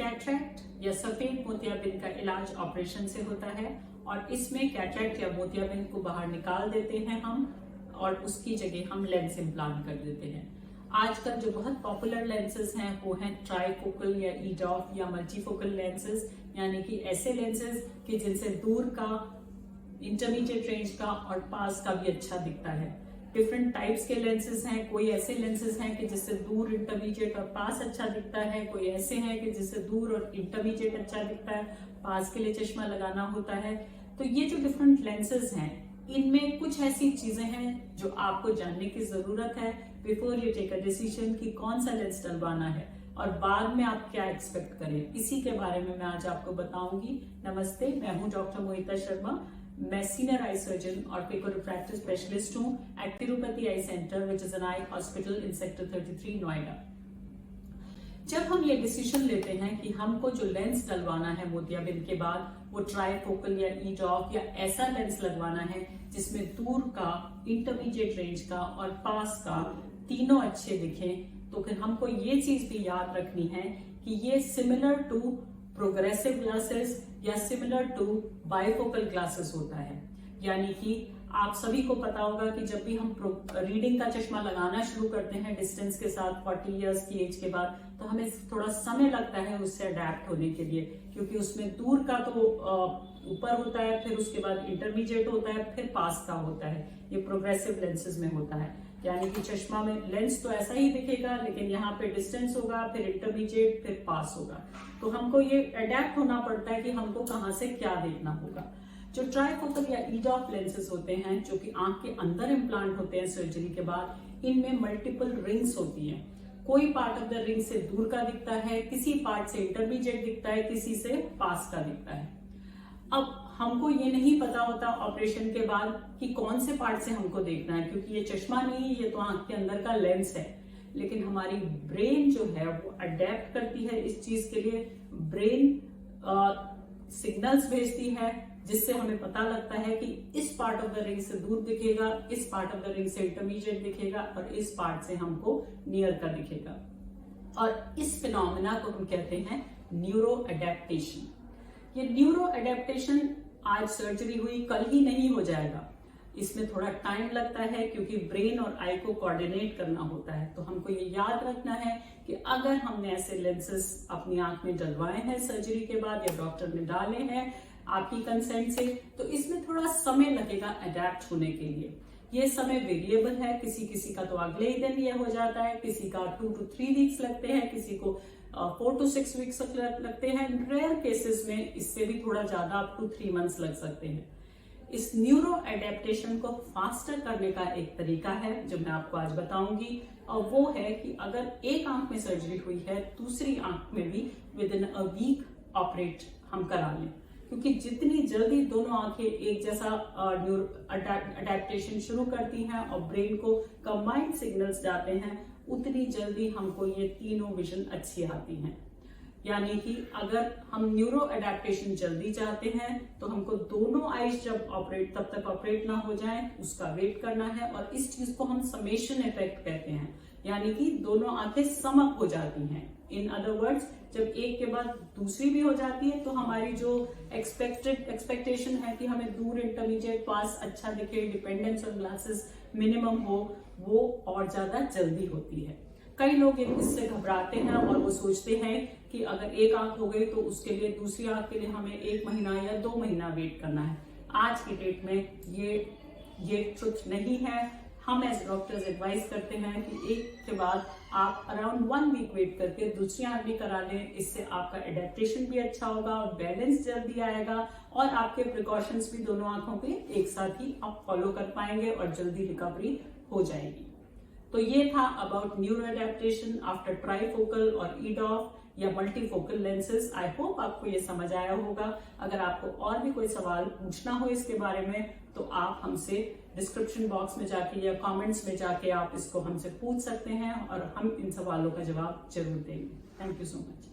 Cataract या सफेद मोतियाबिंद का इलाज ऑपरेशन से होता है और इसमें कैटरैक्ट या मोतियाबिंद को बाहर निकाल देते हैं हम और उसकी जगह हम लेंस इम्प्लांट कर देते हैं। आजकल जो बहुत पॉपुलर लेंसेज हैं वो हैं ट्राइफोकल या ईडॉफ या मल्टीफोकल लेंसेज, यानी कि ऐसे लेंसेज कि जिनसे दूर का, इंटरमीडिएट रेंज का और पास का भी अच्छा दिखता है। डिफरेंट टाइप्स के लेंसेज हैं, कोई ऐसे लेंसेज हैं कि जिससे दूर, इंटरमीडिएट और पास अच्छा दिखता है, कोई ऐसे हैं कि जिससे दूर और इंटरमीडिएट अच्छा दिखता है, पास के लिए चश्मा लगाना होता है। तो ये जो डिफरेंट लेंसेज हैं, इनमें कुछ ऐसी चीजें हैं जो आपको जानने की जरूरत है before you take a decision कि कौन सा लेंस डलवाना है और बाद में आप क्या एक्सपेक्ट करें। इसी के बारे में मैं आज आपको बताऊंगी। नमस्ते, मैं हूं डॉक्टर मोहिता शर्मा। मैं सीनियर आई सर्जन और पिको-रिफ्रैक्टिव स्पेशलिस्ट हूं at Tirupati eye centre which is an eye hospital in sector 33 Noida. जब हम ये डिसीजन लेते हैं कि हमको जो लेंस डलवाना है मोतियाबिंद के बाद, वो ट्राइफोकल या ईडॉफ या ऐसा लेंस लगवाना है जिसमें दूर का, इंटरमीडिएट रेंज का और पास का तीनों अच्छे दिखें, तो फिर हमको ये चीज भी याद रखनी है कि ये सिमिलर टू प्रोग्रेसिव ग्लासेस या सिमिलर टू बाइफोकल ग्लासेस होता है। यानी कि आप सभी को पता होगा कि जब भी हम रीडिंग का चश्मा लगाना शुरू करते हैं डिस्टेंस के साथ 40 इयर्स की एज के बाद, तो हमें थोड़ा समय लगता है उससे अडेप्ट होने के लिए, क्योंकि उसमें दूर का तो ऊपर होता है, फिर उसके बाद इंटरमीडिएट होता है, फिर पास का होता है। ये प्रोग्रेसिव लेंसेज में होता है, यानी कि चश्मा में लेंस तो ऐसा ही दिखेगा लेकिन यहाँ पे डिस्टेंस होगा, फिर इंटरमीडिएट, फिर पास होगा। तो हमको ये अडेप्ट होना पड़ता है कि हमको कहाँ से क्या देखना होगा। जो ट्राइफोकल या ईडॉफ लेंसेज होते हैं, जो कि आंख के अंदर इम्प्लांट होते हैं सर्जरी के बाद, इनमें मल्टीपल रिंग्स होती हैं। कोई पार्ट ऑफ द रिंग से दूर का दिखता है, किसी पार्ट से इंटरमीडिएट दिखता है, किसी से पास का दिखता है। अब हमको ये नहीं पता होता ऑपरेशन के बाद कि कौन से पार्ट से हमको देखना है, क्योंकि ये चश्मा नहीं है, ये तो आंख के अंदर का लेंस है। लेकिन हमारी ब्रेन जो है वो अडेप्ट करती है इस चीज के लिए। ब्रेन सिग्नल्स भेजती है जिससे हमें पता लगता है कि इस पार्ट ऑफ द रिंग से दूर दिखेगा, इस पार्ट ऑफ द रिंग से इंटरमीडिएट दिखेगा और इस पार्ट से हमको नियर का दिखेगा। और इस फिनोमेना को हम कहते हैं न्यूरो अडेप्टेशन। ये न्यूरो अडेप्टेशन आज सर्जरी हुई, कल ही नहीं हो जाएगा। इसमें थोड़ा टाइम लगता है क्योंकि ब्रेन और आई को कोऑर्डिनेट करना होता है। तो हमको ये याद रखना है कि अगर हमने ऐसे लेंसेज अपनी आंख में डलवाए हैं सर्जरी के बाद या डॉक्टर ने डाले हैं आपकी कंसेंट से, तो इसमें थोड़ा समय लगेगा अडेप्ट होने के लिए। ये समय वेरिएबल है, किसी किसी का तो अगले ही दिन ये हो जाता है, किसी का 2 to 3 वीक्स लगते हैं, किसी को 4 to 6 वीक्स लगते हैं। रेयर केसेस में इससे भी थोड़ा ज्यादा अप टू 3 मंथ्स लग सकते हैं। इस न्यूरो एडेप्टेशन को फास्टर करने का एक तरीका है जो मैं आपको आज बताऊंगी, और वो है कि अगर एक आंख में सर्जरी हुई है, दूसरी आंख में भी within a week operate हम करा लें, क्योंकि जितनी जल्दी दोनों आंखें एक जैसा अडेप्टेशन शुरू करती हैं और ब्रेन को कंबाइंड सिग्नल्स जाते हैं, उतनी जल्दी हमको ये तीनों विजन अच्छी आती हैं। यानी कि अगर हम न्यूरो अडेप्टेशन जल्दी चाहते हैं तो हमको दोनों आईज जब ऑपरेट, तब तक ऑपरेट ना हो जाए उसका वेट करना है। और इस चीज को हम समेशन इफेक्ट कहते हैं, यानी कि दोनों आंखें समअप हो जाती हैं। इन अदर वर्ड्स, जब एक के बाद दूसरी भी हो जाती है तो हमारी जो एक्सपेक्टेशन है कि हमें दूर, इंटरमीडिएट, पास अच्छा दिखे, डिपेंडेंस ऑन ग्लासेस मिनिमम हो, वो और ज्यादा जल्दी होती है। कई लोग इससे घबराते हैं और वो सोचते हैं कि अगर एक आंख हो गई तो उसके लिए दूसरी आंख के लिए हमें 1 महीना या 2 महीना वेट करना है। आज की डेट में ये ट्रुथ नहीं है। हम एज डॉक्टर्स एडवाइस करते हैं कि एक के बाद आप अराउंड 1 वीक वेट करके दूसरी आंख भी करा लें। इससे आपका एडेप्टेशन भी अच्छा होगा, बैलेंस जल्दी आएगा और आपके प्रिकॉशंस भी दोनों आंखों के एक साथ ही आप फॉलो कर पाएंगे और जल्दी रिकवरी हो जाएगी। तो ये था about neuro adaptation after trifocal और ईडॉफ या मल्टीफोकल लेंसेज। आई होप आपको ये समझ आया होगा। अगर आपको और भी कोई सवाल पूछना हो इसके बारे में तो आप हमसे डिस्क्रिप्शन बॉक्स में जाके या कमेंट्स में जाके आप इसको हमसे पूछ सकते हैं और हम इन सवालों का जवाब जरूर देंगे। Thank you so much.